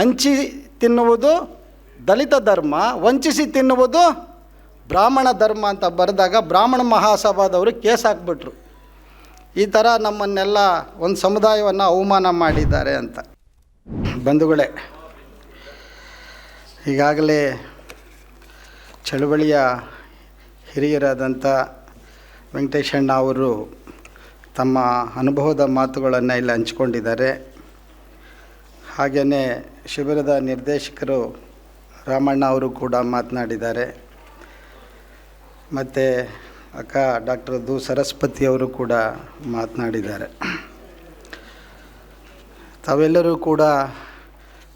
ಹಂಚಿ ತಿನ್ನುವುದು ದಲಿತ ಧರ್ಮ, ವಂಚಿಸಿ ತಿನ್ನುವುದು ಬ್ರಾಹ್ಮಣ ಧರ್ಮ ಅಂತ ಬರೆದಾಗ ಬ್ರಾಹ್ಮಣ ಮಹಾಸಭಾದವರು ಕೇಸ್ ಹಾಕ್ಬಿಟ್ರು. ಈ ಥರ ನಮ್ಮನ್ನೆಲ್ಲ ಒಂದು ಸಮುದಾಯವನ್ನು ಅವಮಾನ ಮಾಡಿದ್ದಾರೆ ಅಂತ. ಬಂಧುಗಳೇ, ಈಗಾಗಲೇ ಚಳುವಳಿಯ ಹಿರಿಯರಾದಂಥ ವೆಂಕಟೇಶಣ್ಣ ಅವರು ತಮ್ಮ ಅನುಭವದ ಮಾತುಗಳನ್ನು ಇಲ್ಲಿ ಹಂಚಿಕೊಂಡಿದ್ದಾರೆ. ಹಾಗೆಯೇ ಶಿಬಿರದ ನಿರ್ದೇಶಕರು ರಾಮಣ್ಣ ಅವರು ಕೂಡ ಮಾತನಾಡಿದ್ದಾರೆ. ಮತ್ತು ಅಕ್ಕ ಡಾಕ್ಟರ್ ದು ಸರಸ್ವತಿಯವರು ಕೂಡ ಮಾತನಾಡಿದ್ದಾರೆ. ತಾವೆಲ್ಲರೂ ಕೂಡ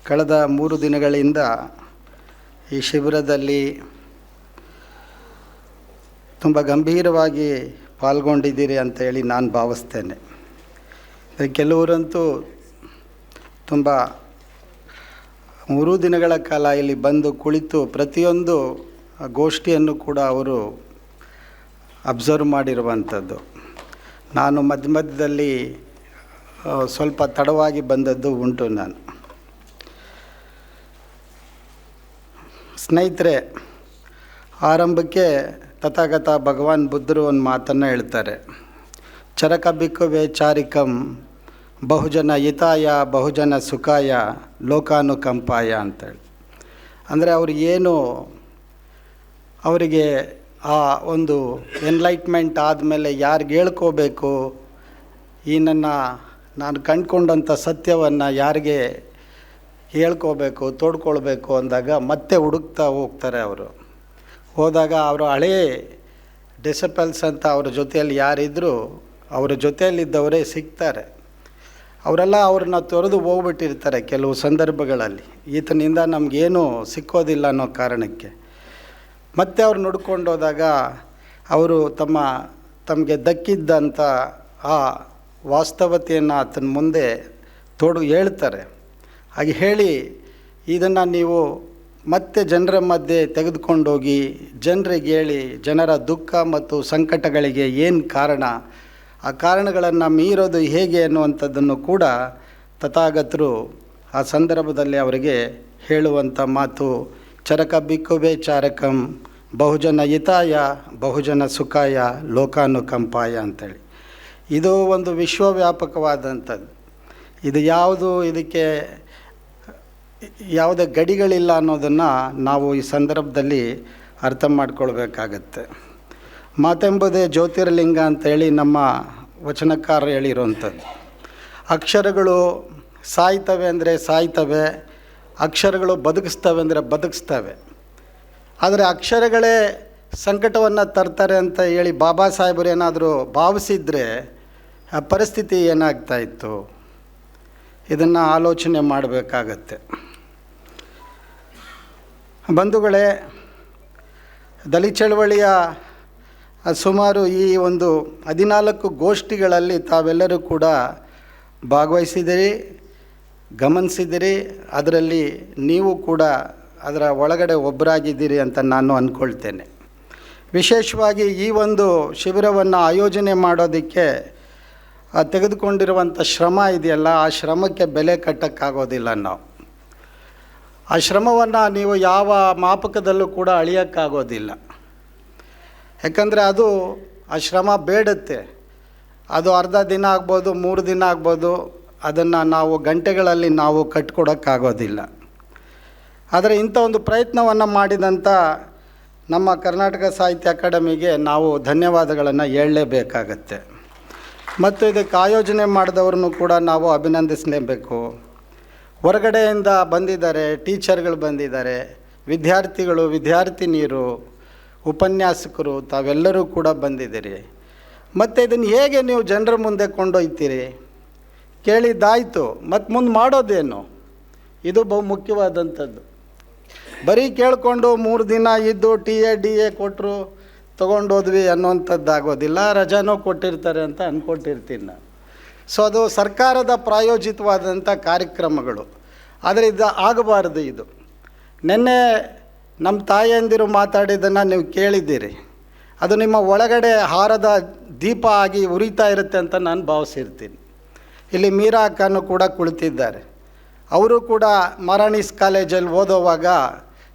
ಕಳೆದ 3 ದಿನಗಳಿಂದ ಈ ಶಿಬಿರದಲ್ಲಿ ತುಂಬ ಗಂಭೀರವಾಗಿ ಪಾಲ್ಗೊಂಡಿದ್ದೀರಿ ಅಂತೇಳಿ ನಾನು ಭಾವಿಸ್ತೇನೆ. ಕೆಲವರಂತೂ ತುಂಬ 3 ದಿನಗಳ ಕಾಲ ಇಲ್ಲಿ ಬಂದು ಕುಳಿತು ಪ್ರತಿಯೊಂದು ಗೋಷ್ಠಿಯನ್ನು ಕೂಡ ಅವರು ಅಬ್ಸರ್ವ್ ಮಾಡಿರುವಂಥದ್ದು. ನಾನು ಮಧ್ಯದಲ್ಲಿ ಸ್ವಲ್ಪ ತಡವಾಗಿ ಬಂದದ್ದು ಉಂಟು. ನಾನು ಸ್ನೇಹಿತರೆ, ಆರಂಭಕ್ಕೆ ತಥಾಗತ ಭಗವಾನ್ ಬುದ್ಧರು ಒಂದು ಮಾತನ್ನು ಹೇಳ್ತಾರೆ, ಚರಕ ಬಿಕ್ಕುವೆ ಚಾರಿಕಂ ಬಹುಜನ ಹಿತಾಯ ಬಹುಜನ ಸುಖಾಯ ಲೋಕಾನುಕಂಪಾಯ ಅಂತೇಳಿ. ಅಂದರೆ ಅವರು ಏನು ಅವರಿಗೆ ಆ ಒಂದು ಎನ್ಲೈಟ್ಮೆಂಟ್ ಆದಮೇಲೆ ಯಾರಿಗೆ ಹೇಳ್ಕೋಬೇಕು, ಈ ನಾನು ಕಂಡುಕೊಂಡಂಥ ಸತ್ಯವನ್ನು ಯಾರಿಗೆ ಹೇಳ್ಕೋಬೇಕು, ತೋಡ್ಕೊಳ್ಬೇಕು ಅಂದಾಗ ಮತ್ತೆ ಹುಡುಕ್ತಾ ಹೋಗ್ತಾರೆ. ಅವರು ಹೋದಾಗ ಅವರು ಹಳೇ ಡಿಸಪಲ್ಸ್ ಅಂತ ಅವ್ರ ಜೊತೆಯಲ್ಲಿ ಯಾರಿದ್ದರೂ ಅವರ ಜೊತೆಯಲ್ಲಿದ್ದವರೇ ಸಿಗ್ತಾರೆ. ಅವರೆಲ್ಲ ಅವ್ರನ್ನ ತೊರೆದು ಹೋಗ್ಬಿಟ್ಟಿರ್ತಾರೆ ಕೆಲವು ಸಂದರ್ಭಗಳಲ್ಲಿ, ಈತನಿಂದ ನಮಗೇನು ಸಿಕ್ಕೋದಿಲ್ಲ ಅನ್ನೋ ಕಾರಣಕ್ಕೆ. ಮತ್ತೆ ಅವ್ರು ನೋಡ್ಕೊಂಡು ಹೋದಾಗ ಅವರು ತಮಗೆ ದಕ್ಕಿದ್ದಂಥ ಆ ವಾಸ್ತವತೆಯನ್ನು ಆತನ ಮುಂದೆ ಹೇಳ್ತಾರೆ. ಹಾಗೆ ಹೇಳಿ ಇದನ್ನು ನೀವು ಮತ್ತೆ ಜನರ ಮಧ್ಯೆ ತೆಗೆದುಕೊಂಡೋಗಿ ಜನರಿಗೆ ಹೇಳಿ ಜನರ ದುಃಖ ಮತ್ತು ಸಂಕಟಗಳಿಗೆ ಏನು ಕಾರಣ, ಆ ಕಾರಣಗಳನ್ನು ಮೀರೋದು ಹೇಗೆ ಅನ್ನುವಂಥದ್ದನ್ನು ಕೂಡ ತಥಾಗತರು ಆ ಸಂದರ್ಭದಲ್ಲಿ ಅವರಿಗೆ ಹೇಳುವಂಥ ಮಾತು ಚರಕ ಬಿಕ್ಕುವೆ ಚಾರಕಂ ಬಹುಜನ ಹಿತಾಯ ಬಹುಜನ ಸುಖಾಯ ಲೋಕಾನುಕಂಪಾಯ ಅಂತೇಳಿ. ಇದು ಒಂದು ವಿಶ್ವವ್ಯಾಪಕವಾದಂಥದ್ದು. ಇದು ಇದಕ್ಕೆ ಯಾವುದೇ ಗಡಿಗಳಿಲ್ಲ ಅನ್ನೋದನ್ನು ನಾವು ಈ ಸಂದರ್ಭದಲ್ಲಿ ಅರ್ಥ ಮಾಡ್ಕೊಳ್ಬೇಕಾಗತ್ತೆ. ಮಾತೆಂಬುದೇ ಜ್ಯೋತಿರ್ಲಿಂಗ ಅಂತೇಳಿ ನಮ್ಮ ವಚನಕಾರರು ಹೇಳಿರುವಂಥದ್ದು. ಅಕ್ಷರಗಳು ಸಾಯ್ತವೆ ಅಂದರೆ ಸಾಯ್ತವೆ, ಅಕ್ಷರಗಳು ಬದುಕಿಸ್ತವೆ ಅಂದರೆ ಬದುಕಿಸ್ತವೆ. ಆದರೆ ಅಕ್ಷರಗಳೇ ಸಂಕಟವನ್ನು ತರ್ತಾರೆ ಅಂತ ಹೇಳಿ ಬಾಬಾ ಸಾಹೇಬರು ಏನಾದರೂ ಭಾವಿಸಿದರೆ ಆ ಪರಿಸ್ಥಿತಿ ಏನಾಗ್ತಾಯಿತ್ತು, ಇದನ್ನು ಆಲೋಚನೆ ಮಾಡಬೇಕಾಗತ್ತೆ. ಬಂಧುಗಳೇ, ದಲಿತ ಚಳವಳಿಯ ಸುಮಾರು ಈ ಒಂದು 14 ಗೋಷ್ಠಿಗಳಲ್ಲಿ ತಾವೆಲ್ಲರೂ ಕೂಡ ಭಾಗವಹಿಸಿದಿರಿ, ಗಮನಿಸಿದಿರಿ. ಅದರಲ್ಲಿ ನೀವು ಕೂಡ ಅದರ ಒಳಗಡೆ ಒಬ್ಬರಾಗಿದ್ದೀರಿ ಅಂತ ನಾನು ಅಂದ್ಕೊಳ್ತೇನೆ. ವಿಶೇಷವಾಗಿ ಈ ಒಂದು ಶಿಬಿರವನ್ನು ಆಯೋಜನೆ ಮಾಡೋದಕ್ಕೆ ತೆಗೆದುಕೊಂಡಿರುವಂಥ ಶ್ರಮ ಇದೆಯಲ್ಲ, ಆ ಶ್ರಮಕ್ಕೆ ಬೆಲೆ ಕಟ್ಟೋಕ್ಕಾಗೋದಿಲ್ಲ. ನಾವು ಆ ಶ್ರಮವನ್ನು ನೀವು ಯಾವ ಮಾಪಕದಲ್ಲೂ ಕೂಡ ಅಳಿಯೋಕ್ಕಾಗೋದಿಲ್ಲ. ಯಾಕಂದರೆ ಆ ಶ್ರಮ ಬೇಡುತ್ತೆ. ಅದು ಅರ್ಧ ದಿನ ಆಗ್ಬೋದು, 3 ದಿನ ಆಗ್ಬೋದು, ಅದನ್ನು ನಾವು ಗಂಟೆಗಳಲ್ಲಿ ನಾವು ಕಟ್ಕೊಡೋಕ್ಕಾಗೋದಿಲ್ಲ. ಆದರೆ ಇಂಥ ಒಂದು ಪ್ರಯತ್ನವನ್ನು ಮಾಡಿದಂಥ ನಮ್ಮ ಕರ್ನಾಟಕ ಸಾಹಿತ್ಯ ಅಕಾಡೆಮಿಗೆ ನಾವು ಧನ್ಯವಾದಗಳನ್ನು ಹೇಳಲೇಬೇಕಾಗತ್ತೆ. ಮತ್ತು ಇದಕ್ಕೆ ಆಯೋಜನೆ ಮಾಡಿದವ್ರನ್ನು ಕೂಡ ನಾವು ಅಭಿನಂದಿಸಲೇಬೇಕು. ಹೊರಗಡೆಯಿಂದ ಬಂದಿದ್ದಾರೆ, ಟೀಚರ್ಗಳು ಬಂದಿದ್ದಾರೆ, ವಿದ್ಯಾರ್ಥಿಗಳು, ವಿದ್ಯಾರ್ಥಿನಿಯರು, ಉಪನ್ಯಾಸಕರು, ತಾವೆಲ್ಲರೂ ಕೂಡ ಬಂದಿದ್ದೀರಿ. ಮತ್ತು ಇದನ್ನು ಹೇಗೆ ನೀವು ಜನರ ಮುಂದೆ ಕೊಂಡೊಯ್ತೀರಿ? ಕೇಳಿದ್ದಾಯಿತು, ಮತ್ತು ಮುಂದೆ ಮಾಡೋದೇನು? ಇದು ಬಹು ಮುಖ್ಯವಾದಂಥದ್ದು. ಬರೀ ಕೇಳಿಕೊಂಡು 3 ದಿನ ಇದ್ದು DA ಕೊಟ್ಟರು ತೊಗೊಂಡೋದ್ವಿ ಅನ್ನೋವಂಥದ್ದಾಗೋದಿಲ್ಲ. ರಜಾನೂ ಕೊಟ್ಟಿರ್ತಾರೆ ಅಂತ ಅಂದ್ಕೊಟ್ಟಿರ್ತೀನಿ ನಾನು. ಸೊ ಅದು ಸರ್ಕಾರದ ಪ್ರಾಯೋಜಿತವಾದಂಥ ಕಾರ್ಯಕ್ರಮಗಳು. ಆದರೆ ಇದು ಆಗಬಾರ್ದು. ಇದು ನಿನ್ನೆ ನಮ್ಮ ತಾಯಂದಿರು ಮಾತಾಡಿದ್ದನ್ನು ನೀವು ಕೇಳಿದ್ದೀರಿ. ಅದು ನಿಮ್ಮ ಒಳಗಡೆ ಹಾರದ ದೀಪ ಆಗಿ ಉರಿತಾ ಇರುತ್ತೆ ಅಂತ ನಾನು ಭಾವಿಸಿರ್ತೀನಿ. ಇಲ್ಲಿ ಮೀರಾ ಅಕ್ಕನೂ ಕೂಡ ಕುಳಿತಿದ್ದಾರೆ. ಅವರು ಕೂಡ ಮಾರಾಣಿಸ್ ಕಾಲೇಜಲ್ಲಿ ಓದೋವಾಗ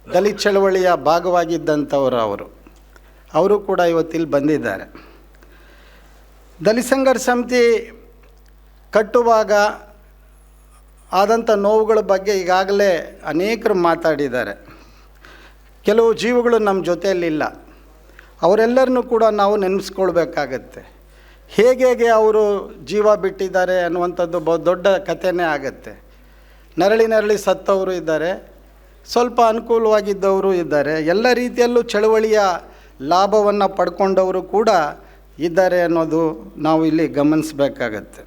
ದಲಿತ ಚಳವಳಿಯ ಭಾಗವಾಗಿದ್ದಂಥವರು ಅವರು ಕೂಡ ಇವತ್ತಿಲ್ಲಿ ಬಂದಿದ್ದಾರೆ. ದಲಿತ ಸಂಘರ್ಷ ಸಮಿತಿ ಕಟ್ಟುವಾಗ ಆದಂಥ ನೋವುಗಳ ಬಗ್ಗೆ ಈಗಾಗಲೇ ಅನೇಕರು ಮಾತಾಡಿದ್ದಾರೆ. ಕೆಲವು ಜೀವಗಳು ನಮ್ಮ ಜೊತೆಯಲ್ಲಿಲ್ಲ, ಅವರೆಲ್ಲರನ್ನೂ ಕೂಡ ನಾವು ನೆನೆಸ್ಕೊಳ್ಬೇಕಾಗತ್ತೆ. ಹೇಗೆ ಅವರು ಜೀವ ಬಿಟ್ಟಿದ್ದಾರೆ ಅನ್ನುವಂಥದ್ದು ದೊಡ್ಡ ಕಥೆನೇ ಆಗುತ್ತೆ. ನರಳಿ ಸತ್ತವರು ಇದ್ದಾರೆ, ಸ್ವಲ್ಪ ಅನುಕೂಲವಾಗಿದ್ದವರು ಇದ್ದಾರೆ, ಎಲ್ಲ ರೀತಿಯಲ್ಲೂ ಚಳವಳಿಯ ಲಾಭವನ್ನು ಪಡ್ಕೊಂಡವರು ಕೂಡ ಇದ್ದಾರೆ ಅನ್ನೋದು ನಾವು ಇಲ್ಲಿ ಗಮನಿಸಬೇಕಾಗತ್ತೆ.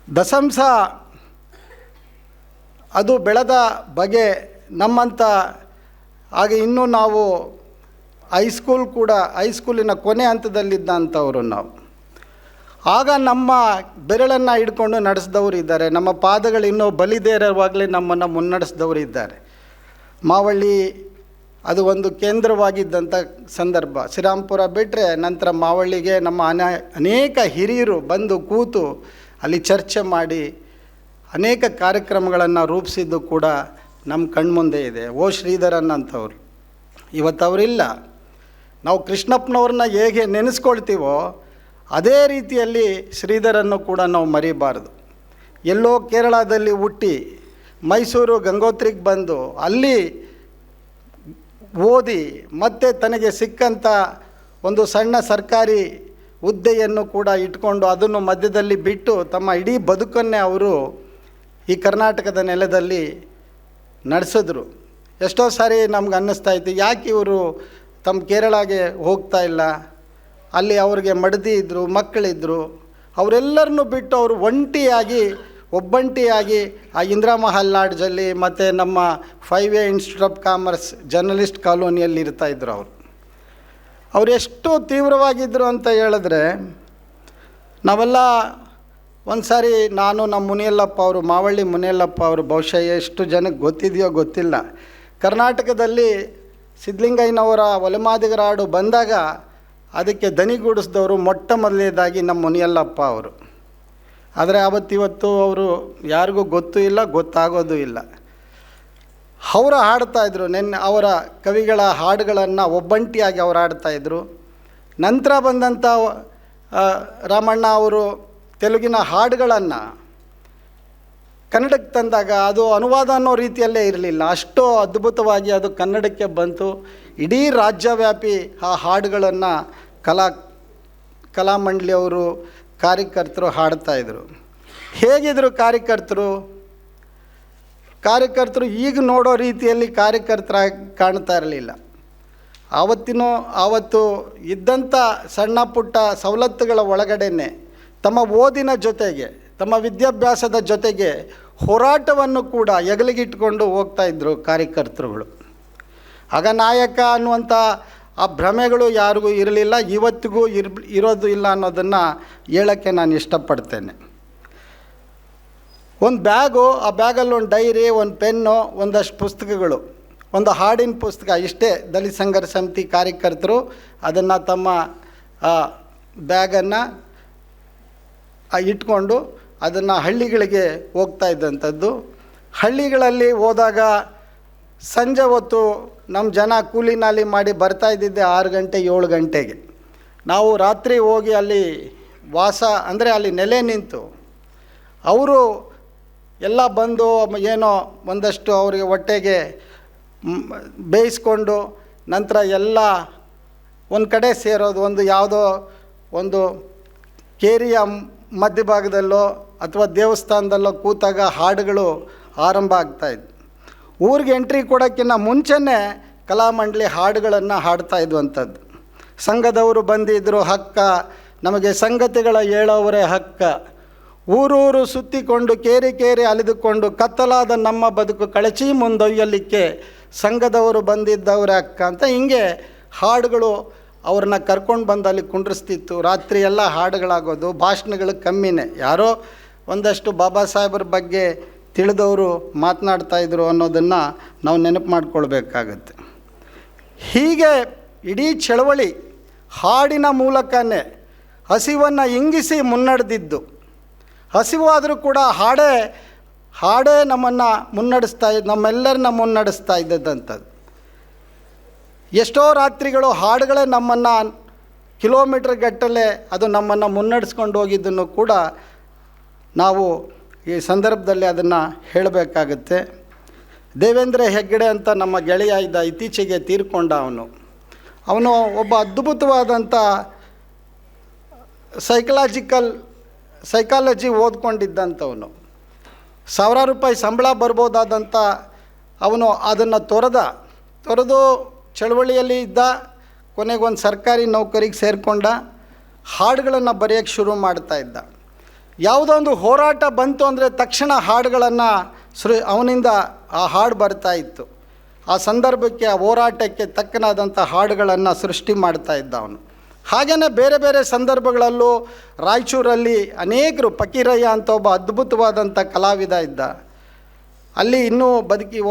ದಸಂಸ ಅದು ಬೆಳೆದ ಬಗೆ ನಮ್ಮಂಥ ಹಾಗೆ ಇನ್ನೂ ನಾವು ಹೈಸ್ಕೂಲಿನ ಕೊನೆ ಹಂತದಲ್ಲಿದ್ದಂಥವರು ನಾವು. ಆಗ ನಮ್ಮ ಬೆರಳನ್ನು ಹಿಡ್ಕೊಂಡು ನಡೆಸಿದವರು ಇದ್ದಾರೆ, ನಮ್ಮ ಪಾದಗಳು ಇನ್ನೂ ಬಲಿದೇರವಾಗಲೇ ನಮ್ಮನ್ನು ಮುನ್ನಡೆಸಿದವರು ಇದ್ದಾರೆ. ಮಾವಳ್ಳಿ ಅದು ಒಂದು ಕೇಂದ್ರವಾಗಿದ್ದಂಥ ಸಂದರ್ಭ. ಶ್ರೀರಾಮ್ಪುರ ಬಿಟ್ಟರೆ ನಂತರ ಮಾವಳ್ಳಿಗೆ ನಮ್ಮ ಅನೇಕ ಹಿರಿಯರು ಬಂದು ಕೂತು ಅಲ್ಲಿ ಚರ್ಚೆ ಮಾಡಿ ಅನೇಕ ಕಾರ್ಯಕ್ರಮಗಳನ್ನು ರೂಪಿಸಿದ್ದು ಕೂಡ ನಮ್ಮ ಕಣ್ಮುಂದೆ ಇದೆ. ಶ್ರೀಧರನ್ ಅಂಥವ್ರು ಇವತ್ತು ಅವರಿಲ್ಲ. ನಾವು ಕೃಷ್ಣಪ್ಪನವ್ರನ್ನ ಹೇಗೆ ನೆನೆಸ್ಕೊಳ್ತೀವೋ ಅದೇ ರೀತಿಯಲ್ಲಿ ಶ್ರೀಧರನ್ನು ಕೂಡ ನಾವು ಮರಿಬಾರ್ದು. ಎಲ್ಲೋ ಕೇರಳದಲ್ಲಿ ಹುಟ್ಟಿ ಮೈಸೂರು ಗಂಗೋತ್ರಿಗೆ ಬಂದು ಅಲ್ಲಿ ಓದಿ ಮತ್ತೆ ತನಗೆ ಸಿಕ್ಕಂಥ ಒಂದು ಸಣ್ಣ ಸರ್ಕಾರಿ ಹುದ್ದೆಯನ್ನು ಕೂಡ ಇಟ್ಕೊಂಡು ಅದನ್ನು ಮಧ್ಯದಲ್ಲಿ ಬಿಟ್ಟು ತಮ್ಮ ಇಡೀ ಬದುಕನ್ನೇ ಅವರು ಈ ಕರ್ನಾಟಕದ ನೆಲದಲ್ಲಿ ನಡೆಸಿದ್ರು. ಎಷ್ಟೋ ಸಾರಿ ನಮ್ಗೆ ಅನ್ನಿಸ್ತಾಯಿತ್ತು, ಯಾಕೆ ಇವರು ತಮ್ಮ ಕೇರಳಗೆ ಹೋಗ್ತಾ ಇಲ್ಲ, ಅಲ್ಲಿ ಅವ್ರಿಗೆ ಮಡದಿ ಇದ್ದರು, ಮಕ್ಕಳಿದ್ದರು, ಅವರೆಲ್ಲರನ್ನೂ ಬಿಟ್ಟು ಅವರು ಒಬ್ಬಂಟಿಯಾಗಿ ಆ ಇಂದಿರಾ ಮಹಲ್ ಲಾಡ್ಜಲ್ಲಿ ಮತ್ತು ನಮ್ಮ 5A institute of commerce journalist ಕಾಲೋನಿಯಲ್ಲಿ ಇರ್ತಾಯಿದ್ರು. ಅವರು ಎಷ್ಟು ತೀವ್ರವಾಗಿದ್ದರು ಅಂತ ಹೇಳಿದ್ರೆ, ನಾವೆಲ್ಲ ಒಂದು ಸಾರಿ ನಾನು ನಮ್ಮ ಮುನಿಯಲ್ಲಪ್ಪ ಅವರು, ಮಾವಳ್ಳಿ ಮುನಿಯಲ್ಲಪ್ಪ ಅವರು, ಬಹುಶಃ ಎಷ್ಟು ಜನಕ್ಕೆ ಗೊತ್ತಿದೆಯೋ ಗೊತ್ತಿಲ್ಲ, ಕರ್ನಾಟಕದಲ್ಲಿ ಸಿದ್ಧಲಿಂಗಯ್ಯನವರ ಒಲೆಮಾದಿಗರ ಹಾಡು ಬಂದಾಗ ಅದಕ್ಕೆ ದನಿಗೂಡಿಸಿದವರು ಮೊಟ್ಟ ಮೊದಲನೇದಾಗಿ ನಮ್ಮ ಮುನಿಯಲ್ಲಪ್ಪ ಅವರು. ಆದರೆ ಇವತ್ತು ಅವರು ಯಾರಿಗೂ ಗೊತ್ತೂ ಇಲ್ಲ, ಗೊತ್ತಾಗೋದು ಇಲ್ಲ. ಅವರು ಹಾಡ್ತಾಯಿದ್ರು, ಅವರ ಕವಿಗಳ ಹಾಡುಗಳನ್ನು ಒಬ್ಬಂಟಿಯಾಗಿ ಅವರು ಹಾಡ್ತಾಯಿದ್ರು. ನಂತರ ಬಂದಂಥ ರಾಮಣ್ಣ ಅವರು ತೆಲುಗಿನ ಹಾಡುಗಳನ್ನು ಕನ್ನಡಕ್ಕೆ ತಂದಾಗ ಅದು ಅನುವಾದ ಅನ್ನೋ ರೀತಿಯಲ್ಲೇ ಇರಲಿಲ್ಲ, ಅಷ್ಟು ಅದ್ಭುತವಾಗಿ ಅದು ಕನ್ನಡಕ್ಕೆ ಬಂತು. ಇಡೀ ರಾಜ್ಯವ್ಯಾಪಿ ಆ ಹಾಡುಗಳನ್ನು ಕಲಾಮಂಡಲಿಯವರು ಕಾರ್ಯಕರ್ತರು ಹಾಡ್ತಾಯಿದ್ರು. ಹೇಗಿದ್ರು ಕಾರ್ಯಕರ್ತರು ಈಗ ನೋಡೋ ರೀತಿಯಲ್ಲಿ ಕಾರ್ಯಕರ್ತರಾಗಿ ಕಾಣ್ತಾ ಇರಲಿಲ್ಲ. ಆವತ್ತು ಇದ್ದಂಥ ಸಣ್ಣ ಪುಟ್ಟ ಸವಲತ್ತುಗಳ ಒಳಗಡೆನೆ ತಮ್ಮ ಓದಿನ ಜೊತೆಗೆ, ತಮ್ಮ ವಿದ್ಯಾಭ್ಯಾಸದ ಜೊತೆಗೆ ಹೋರಾಟವನ್ನು ಕೂಡ ಹೆಗಲಿಗಿಟ್ಕೊಂಡು ಹೋಗ್ತಾಯಿದ್ರು ಕಾರ್ಯಕರ್ತರುಗಳು. ಆಗ ನಾಯಕ ಅನ್ನುವಂಥ ಆ ಭ್ರಮೆಗಳು ಯಾರಿಗೂ ಇರಲಿಲ್ಲ, ಇವತ್ತಿಗೂ ಇರೋದು ಇಲ್ಲ ಅನ್ನೋದನ್ನು ಹೇಳೋಕ್ಕೆ ನಾನು ಇಷ್ಟಪಡ್ತೇನೆ. ಒಂದು ಬ್ಯಾಗು, ಆ ಬ್ಯಾಗಲ್ಲಿ ಒಂದು ಡೈರಿ, ಒಂದು ಪೆನ್ನು, ಒಂದಷ್ಟು ಪುಸ್ತಕಗಳು, ಒಂದು ಹಾಡಿನ ಪುಸ್ತಕ, ಇಷ್ಟೇ. ದಲಿತ ಸಂಘರ್ಷ ಸಮಿತಿ ಕಾರ್ಯಕರ್ತರು ಅದನ್ನು ತಮ್ಮ ಬ್ಯಾಗನ್ನು ಇಟ್ಕೊಂಡು ಅದನ್ನು ಹಳ್ಳಿಗಳಿಗೆ ಹೋಗ್ತಾ ಇದ್ದಂಥದ್ದು. ಹಳ್ಳಿಗಳಲ್ಲಿ ಹೋದಾಗ ಸಂಜೆ ಹೊತ್ತು ನಮ್ಮ ಜನ ಕೂಲಿ ನಾಲಿ ಮಾಡಿ ಬರ್ತಾ ಇದ್ದಿದ್ದೆ 6 ಗಂಟೆ 7 ಗಂಟೆಗೆ. ನಾವು ರಾತ್ರಿ ಹೋಗಿ ಅಲ್ಲಿ ಅಂದರೆ ಅಲ್ಲಿ ನೆಲೆ ನಿಂತು ಅವರು ಎಲ್ಲ ಬಂದು ಏನೋ ಒಂದಷ್ಟು ಅವರಿಗೆ ಹೊಟ್ಟೆಗೆ ಬೇಯಿಸ್ಕೊಂಡು ನಂತರ ಎಲ್ಲ ಒಂದು ಕಡೆ ಸೇರೋದು. ಯಾವುದೋ ಒಂದು ಕೇರಿಯ ಮಧ್ಯಭಾಗದಲ್ಲೋ ಅಥವಾ ದೇವಸ್ಥಾನದಲ್ಲೋ ಕೂತಾಗ ಹಾಡುಗಳು ಆರಂಭ ಆಗ್ತಾಯಿದ್ವು. ಊರಿಗೆ ಎಂಟ್ರಿ ಕೊಡೋಕ್ಕಿಂತ ಮುಂಚೆನೇ ಕಲಾಮಂಡಲಿ ಹಾಡುಗಳನ್ನು ಹಾಡ್ತಾ ಇದ್ವಂಥದ್ದು. ಸಂಘದವರು ಬಂದಿದ್ದರು, ಹಕ್ಕ ನಮಗೆ ಸಂಗತಿಗಳ ಹೇಳೋವರೇ ಹಕ್ಕ, ಊರೂರು ಸುತ್ತಿಕೊಂಡು ಕೇರಿ ಅಲಿದುಕೊಂಡು ಕತ್ತಲಾದ ನಮ್ಮ ಬದುಕು ಕಳಚಿ ಮುಂದೊಯ್ಯಲಿಕ್ಕೆ ಸಂಘದವರು ಬಂದಿದ್ದವರೇ ಅಕ್ಕ ಅಂತ ಹಿಂಗೆ ಹಾಡುಗಳು ಅವ್ರನ್ನ ಕರ್ಕೊಂಡು ಬಂದು ಅಲ್ಲಿ ಕುಂಡ್ರಿಸ್ತಿತ್ತು. ರಾತ್ರಿ ಎಲ್ಲ ಹಾಡುಗಳಾಗೋದು, ಭಾಷಣಗಳು ಕಮ್ಮಿನೇ, ಯಾರೋ ಒಂದಷ್ಟು ಬಾಬಾ ಸಾಹೇಬ್ರ ಬಗ್ಗೆ ತಿಳಿದವರು ಮಾತನಾಡ್ತಾಯಿದ್ರು ಅನ್ನೋದನ್ನು ನಾವು ನೆನಪು ಮಾಡಿಕೊಳ್ಬೇಕಾಗತ್ತೆ. ಹೀಗೆ ಇಡೀ ಚಳವಳಿ ಹಾಡಿನ ಮೂಲಕನೇ ಹಸಿವನ್ನು ಇಂಗಿಸಿ ಮುನ್ನಡೆದಿದ್ದು. ಹಸಿವು ಆದರೂ ಕೂಡ ಹಾಡೇ ನಮ್ಮನ್ನು ನಮ್ಮೆಲ್ಲರನ್ನ ಮುನ್ನಡೆಸ್ತಾ ಇದ್ದದ್ದಂಥದ್ದು. ಎಷ್ಟೋ ರಾತ್ರಿಗಳು ಹಾಡುಗಳೇ ನಮ್ಮನ್ನು ಕಿಲೋಮೀಟ್ರ್ ಗಟ್ಟಲೆ ಅದು ನಮ್ಮನ್ನು ಮುನ್ನಡೆಸ್ಕೊಂಡು ಹೋಗಿದ್ದನ್ನು ಕೂಡ ನಾವು ಈ ಸಂದರ್ಭದಲ್ಲಿ ಅದನ್ನು ಹೇಳಬೇಕಾಗುತ್ತೆ. ದೇವೇಂದ್ರ ಹೆಗ್ಗಡೆ ಅಂತ ನಮ್ಮ ಗೆಳೆಯ ಇದ್ದ, ಇತ್ತೀಚೆಗೆ ತೀರ್ಕೊಂಡ. ಅವನು ಒಬ್ಬ ಅದ್ಭುತವಾದಂಥ ಸೈಕಾಲಜಿ ಓದ್ಕೊಂಡಿದ್ದಂಥವನು. ಸಾವಿರಾರು ರೂಪಾಯಿ ಸಂಬಳ ಬರ್ಬೋದಾದಂಥ ಅವನು ಅದನ್ನು ತೊರೆದು ಚಳವಳಿಯಲ್ಲಿ ಇದ್ದ. ಕೊನೆಗೊಂದು ಸರ್ಕಾರಿ ನೌಕರಿಗೆ ಸೇರಿಕೊಂಡ. ಹಾಡುಗಳನ್ನು ಬರೆಯೋಕ್ಕೆ ಶುರು ಮಾಡ್ತಾಯಿದ್ದ. ಯಾವುದೋ ಒಂದು ಹೋರಾಟ ಬಂತು ಅಂದರೆ ತಕ್ಷಣ ಹಾಡುಗಳನ್ನು ಅವನಿಂದ ಆ ಹಾಡು ಬರ್ತಾಯಿತ್ತು. ಆ ಸಂದರ್ಭಕ್ಕೆ, ಆ ಹೋರಾಟಕ್ಕೆ ತಕ್ಕನಾದಂಥ ಹಾಡುಗಳನ್ನು ಸೃಷ್ಟಿ ಮಾಡ್ತಾಯಿದ್ದ ಅವನು. ಹಾಗೆಯೇ ಬೇರೆ ಬೇರೆ ಸಂದರ್ಭಗಳಲ್ಲೂ ರಾಯಚೂರಲ್ಲಿ ಅನೇಕರು, ಫಕೀರಯ್ಯ ಅಂತ ಒಬ್ಬ ಅದ್ಭುತವಾದಂಥ ಕಲಾವಿದ ಇದ್ದ. ಅಲ್ಲಿ ಇನ್ನೂ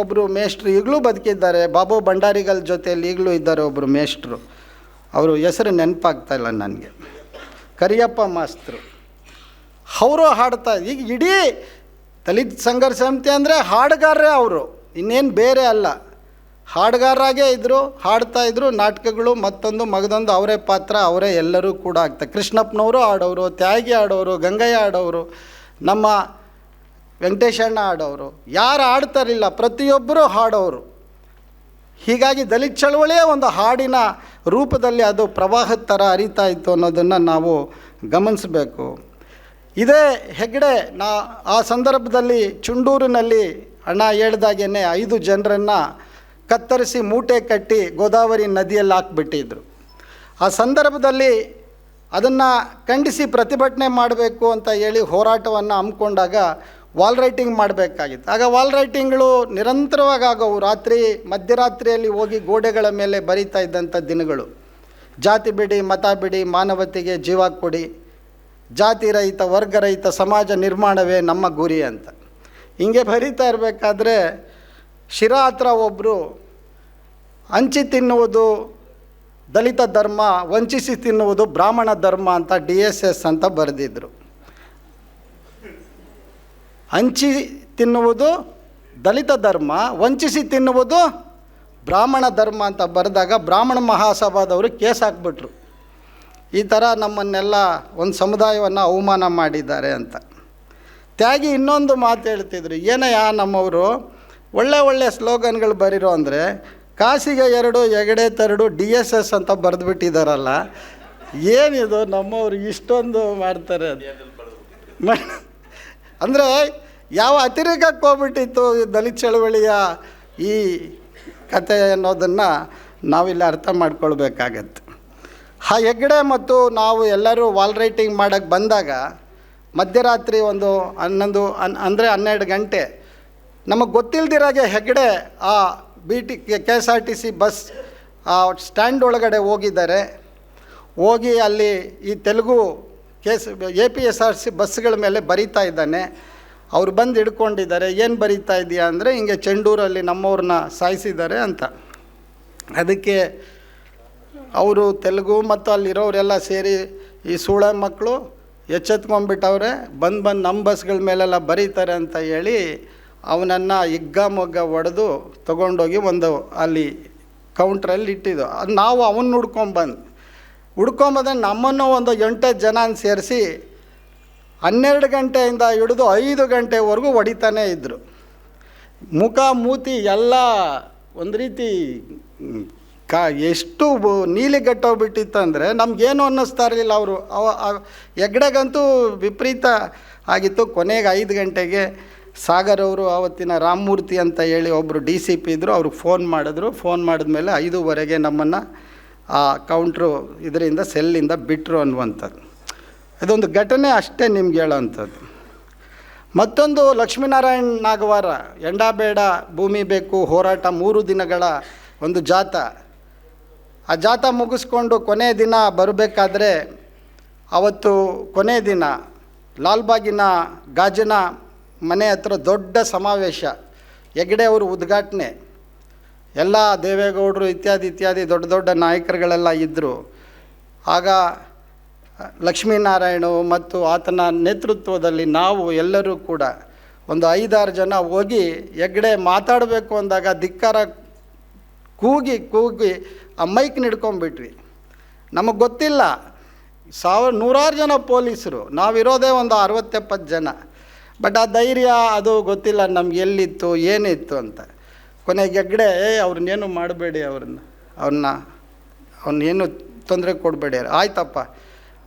ಒಬ್ಬರು ಮೇಷ್ಟ್ರು ಈಗಲೂ ಬದುಕಿದ್ದಾರೆ. ಬಾಬು ಭಂಡಾರಿಗಳ ಜೊತೆಯಲ್ಲಿ ಈಗಲೂ ಇದ್ದಾರೆ ಒಬ್ಬರು ಮೇಷ್ಟ್ರು. ಅವರು ಹೆಸರು ನೆನಪಾಗ್ತಾಯಿಲ್ಲ ನನಗೆ, ಕರಿಯಪ್ಪ ಮಾಸ್ತರು. ಅವರು ಈಗ ಇಡೀ ದಲಿತ ಸಂಘರ್ಷ ಸಮಿತಿ ಅಂದರೆ ಹಾಡುಗಾರರೇ ಅವರು, ಇನ್ನೇನು ಬೇರೆ ಅಲ್ಲ. ಹಾಡುಗಾರರಾಗೇ ಇದ್ದರು, ಹಾಡ್ತಾಯಿದ್ರು. ನಾಟಕಗಳು ಮತ್ತೊಂದು ಮಗದೊಂದು ಅವರೇ ಪಾತ್ರ, ಅವರೇ ಎಲ್ಲರೂ ಕೂಡ ಆಗ್ತಾರೆ. ಕೃಷ್ಣಪ್ಪನವರು ಆಡೋರು, ತ್ಯಾಗಿ ಆಡೋರು, ಗಂಗಯ್ಯ ಆಡೋರು, ನಮ್ಮ ವೆಂಕಟೇಶಣ್ಣ ಆಡೋರು, ಯಾರು ಆಡ್ತಾರಿಲ್ಲ ಪ್ರತಿಯೊಬ್ಬರೂ ಹಾಡೋರು. ಹೀಗಾಗಿ ದಲಿತ ಚಳವಳಿಯೇ ಒಂದು ಹಾಡಿನ ರೂಪದಲ್ಲಿ ಅದು ಪ್ರವಾಹದ ಥರ ಹರಿತಾ ಇತ್ತು ಅನ್ನೋದನ್ನು ನಾವು ಗಮನಿಸಬೇಕು. ಇದೇ ಹೆಗ್ಗಡೆ ಆ ಸಂದರ್ಭದಲ್ಲಿ ಚುಂಡೂರಿನಲ್ಲಿ ಅಣ್ಣ ಹೇಳ್ದಾಗೇ 5 ಜನರನ್ನು ಕತ್ತರಿಸಿ ಮೂಟೆ ಕಟ್ಟಿ ಗೋದಾವರಿ ನದಿಯಲ್ಲಿ ಹಾಕ್ಬಿಟ್ಟಿದ್ರು. ಆ ಸಂದರ್ಭದಲ್ಲಿ ಅದನ್ನು ಖಂಡಿಸಿ ಪ್ರತಿಭಟನೆ ಮಾಡಬೇಕು ಅಂತ ಹೇಳಿ ಹೋರಾಟವನ್ನು ಹಮ್ಮಿಕೊಂಡಾಗ ವಾಲ್ ರೈಟಿಂಗ್ ಮಾಡಬೇಕಾಗಿತ್ತು. ಆಗ ವಾಲ್ ರೈಟಿಂಗ್ಗಳು ನಿರಂತರವಾಗಿ ಆಗೋವು. ಮಧ್ಯರಾತ್ರಿಯಲ್ಲಿ ಹೋಗಿ ಗೋಡೆಗಳ ಮೇಲೆ ಬರೀತಾ ಇದ್ದಂಥ ದಿನಗಳು. ಜಾತಿ ಬಿಡಿ, ಮತ ಬಿಡಿ, ಮಾನವತೆಗೆ ಜೀವ ಕೊಡಿ, ಜಾತಿ ರಹಿತ, ವರ್ಗರಹಿತ ಸಮಾಜ ನಿರ್ಮಾಣವೇ ನಮ್ಮ ಗುರಿ ಅಂತ ಹಿಂಗೆ ಬರೀತಾ ಇರಬೇಕಾದ್ರೆ ಶಿರಾ ಹತ್ರ ಒಬ್ಬರು ಹಂಚಿ ತಿನ್ನುವುದು ದಲಿತ ಧರ್ಮ, ವಂಚಿಸಿ ತಿನ್ನುವುದು ಬ್ರಾಹ್ಮಣ ಧರ್ಮ ಅಂತ DSS ಅಂತ ಬರೆದಿದ್ರು. ಹಂಚಿ ತಿನ್ನುವುದು ದಲಿತ ಧರ್ಮ, ವಂಚಿಸಿ ತಿನ್ನುವುದು ಬ್ರಾಹ್ಮಣ ಧರ್ಮ ಅಂತ ಬರೆದಾಗ ಬ್ರಾಹ್ಮಣ ಮಹಾಸಭಾದವರು ಕೇಸ್ ಹಾಕ್ಬಿಟ್ರು. ಈ ಥರ ನಮ್ಮನ್ನೆಲ್ಲ ಒಂದು ಸಮುದಾಯವನ್ನು ಅವಮಾನ ಮಾಡಿದ್ದಾರೆ ಅಂತ. ತ್ಯಾಗಿ ಇನ್ನೊಂದು ಮಾತು ಹೇಳ್ತಿದ್ರು, ಏನಯ್ಯ ನಮ್ಮವರು ಒಳ್ಳೆ ಸ್ಲೋಗನ್ಗಳು ಬರೀರೋ ಅಂದರೆ ಕಾಸಿಗೆ 2 ಹೆಗಡೆ ತರಡು DSS ಅಂತ ಬರೆದುಬಿಟ್ಟಿದ್ದಾರಲ್ಲ, ಏನಿದು ನಮ್ಮವರು ಇಷ್ಟೊಂದು ಮಾಡ್ತಾರೆ ಅಂದರೆ ಯಾವ ಅತಿರೇಕಕ್ಕೆ ಹೋಗ್ಬಿಟ್ಟಿತ್ತು ದಲಿತ ಚಳವಳಿಯ ಈ ಕತೆ ಅನ್ನೋದನ್ನು ನಾವಿಲ್ಲಿ ಅರ್ಥ ಮಾಡ್ಕೊಳ್ಬೇಕಾಗತ್ತೆ. ಆ ಹೆಗ್ಗಡೆ ಮತ್ತು ನಾವು ಎಲ್ಲರೂ ವಾಲ್ ರೈಟಿಂಗ್ ಮಾಡೋಕ್ಕೆ ಬಂದಾಗ ಮಧ್ಯರಾತ್ರಿ ಒಂದು 12 ಗಂಟೆ ನಮಗೆ ಗೊತ್ತಿಲ್ದಿರಾಗೆ ಹೆಗ್ಗಡೆ ಆ KSRTC ಬಸ್ ಆ ಸ್ಟ್ಯಾಂಡ್ ಒಳಗಡೆ ಹೋಗಿದ್ದಾರೆ. ಹೋಗಿ ಅಲ್ಲಿ ಈ ತೆಲುಗು APSRTC ಬಸ್ಗಳ ಮೇಲೆ ಬರೀತಾ ಇದ್ದಾನೆ. ಅವ್ರು ಬಂದು ಹಿಡ್ಕೊಂಡಿದ್ದಾರೆ. ಏನು ಬರೀತಾ ಇದೆಯಾ ಅಂದರೆ ಹಿಂಗೆ ಚೆಂಡೂರಲ್ಲಿ ನಮ್ಮವ್ರನ್ನ ಸಾಯಿಸಿದ್ದಾರೆ ಅಂತ. ಅದಕ್ಕೆ ಅವರು ತೆಲುಗು ಮತ್ತು ಅಲ್ಲಿರೋರೆಲ್ಲ ಸೇರಿ ಈ ಸೂಳೆ ಮಕ್ಕಳು ಎಚ್ಚೆತ್ಕೊಂಡ್ಬಿಟ್ಟವ್ರೆ, ಬಂದು ನಮ್ಮ ಬಸ್ಗಳ ಮೇಲೆಲ್ಲ ಬರೀತಾರೆ ಅಂತ ಹೇಳಿ ಅವನನ್ನು ಹಿಗ್ಗಾಮೊಗ್ಗ ಹೊಡೆದು ತೊಗೊಂಡೋಗಿ ಒಂದು ಅಲ್ಲಿ ಕೌಂಟ್ರಲ್ಲಿ ಇಟ್ಟಿದ್ದು. ಅದು ನಾವು ಅವನ್ನ ಹುಡ್ಕೊಂಬಂದ್ರೆ ನಮ್ಮನ್ನು ಒಂದು 8 ಜನ ಸೇರಿಸಿ 12 ಗಂಟೆಯಿಂದ ಹಿಡಿದು 5 ಗಂಟೆವರೆಗೂ ಹೊಡಿತಾನೇ ಇದ್ದರು. ಮುಖ ಮೂತಿ ಎಲ್ಲ ಒಂದು ರೀತಿ ಎಷ್ಟು ನೀಲಿಗಟ್ಟೋಗ್ಬಿಟ್ಟಿತ್ತಂದರೆ ನಮಗೇನು ಅನ್ನಿಸ್ತಾ ಇರಲಿಲ್ಲ. ಅವರು ಹೆಗ್ಡೆಗಂತೂ ವಿಪರೀತ ಆಗಿತ್ತು. ಕೊನೆಗೆ 5 ಗಂಟೆಗೆ ಸಾಗರ್ ಅವರು, ಆವತ್ತಿನ ರಾಮಮೂರ್ತಿ ಅಂತ ಹೇಳಿ ಒಬ್ಬರು DCP ಇದ್ದರು, ಅವ್ರಿಗೆ ಫೋನ್ ಮಾಡಿದ್ರು. ಫೋನ್ ಮಾಡಿದ್ಮೇಲೆ 5:15 ನಮ್ಮನ್ನು ಆ ಕೌಂಟ್ರು ಇದರಿಂದ ಸೆಲ್ಲಿಂದ ಬಿಟ್ಟರು ಅನ್ನುವಂಥದ್ದು. ಇದೊಂದು ಘಟನೆ ಅಷ್ಟೇ ನಿಮ್ಗೆ ಹೇಳೋವಂಥದ್ದು. ಮತ್ತೊಂದು ಲಕ್ಷ್ಮೀನಾರಾಯಣ ನಾಗವಾರ, ಎಂಡಬೇಡ ಭೂಮಿ ಬೇಕು ಹೋರಾಟ 3 ದಿನಗಳ ಒಂದು ಜಾಥಾ. ಆ ಜಾಥಾ ಮುಗಿಸ್ಕೊಂಡು ಕೊನೆಯ ದಿನ ಬರಬೇಕಾದ್ರೆ ಅವತ್ತು ಕೊನೆಯ ದಿನ ಲಾಲ್ಬಾಗಿನ ಗಾಜನ ಮನೆ ಹತ್ರ ದೊಡ್ಡ ಸಮಾವೇಶ, ಹೆಗ್ಡೆ ಅವರು ಉದ್ಘಾಟನೆ, ಎಲ್ಲ ದೇವೇಗೌಡರು ಇತ್ಯಾದಿ ದೊಡ್ಡ ನಾಯಕರುಗಳೆಲ್ಲ ಇದ್ದರು. ಆಗ ಲಕ್ಷ್ಮೀನಾರಾಯಣ ಮತ್ತು ಆತನ ನೇತೃತ್ವದಲ್ಲಿ ನಾವು ಎಲ್ಲರೂ ಕೂಡ ಒಂದು 5-6 ಜನ ಹೋಗಿ ಹೆಗ್ಡೆ ಮಾತಾಡಬೇಕು ಅಂದಾಗ ಧಿಕ್ಕಾರ ಕೂಗಿ ಆ ಮೈಕ್ ಹಿಡ್ಕೊಂಡ್ಬಿಟ್ವಿ. ನಮಗೆ ಗೊತ್ತಿಲ್ಲ, ನೂರಾರು ಜನ ಪೊಲೀಸರು, ನಾವಿರೋದೇ ಒಂದು 60-70 ಜನ. ಬಟ್ ಆ ಧೈರ್ಯ ಅದು ಗೊತ್ತಿಲ್ಲ ನಮ್ಗೆ ಎಲ್ಲಿತ್ತು ಏನಿತ್ತು ಅಂತ. ಕೊನೆಗೆ ಹೆಗ್ಡೆ ಅವ್ರನ್ನೇನು ಮಾಡಬೇಡಿ, ಅವನ್ನೇನು ತೊಂದರೆ ಕೊಡಬೇಡಿ. ಆಯ್ತಪ್ಪ,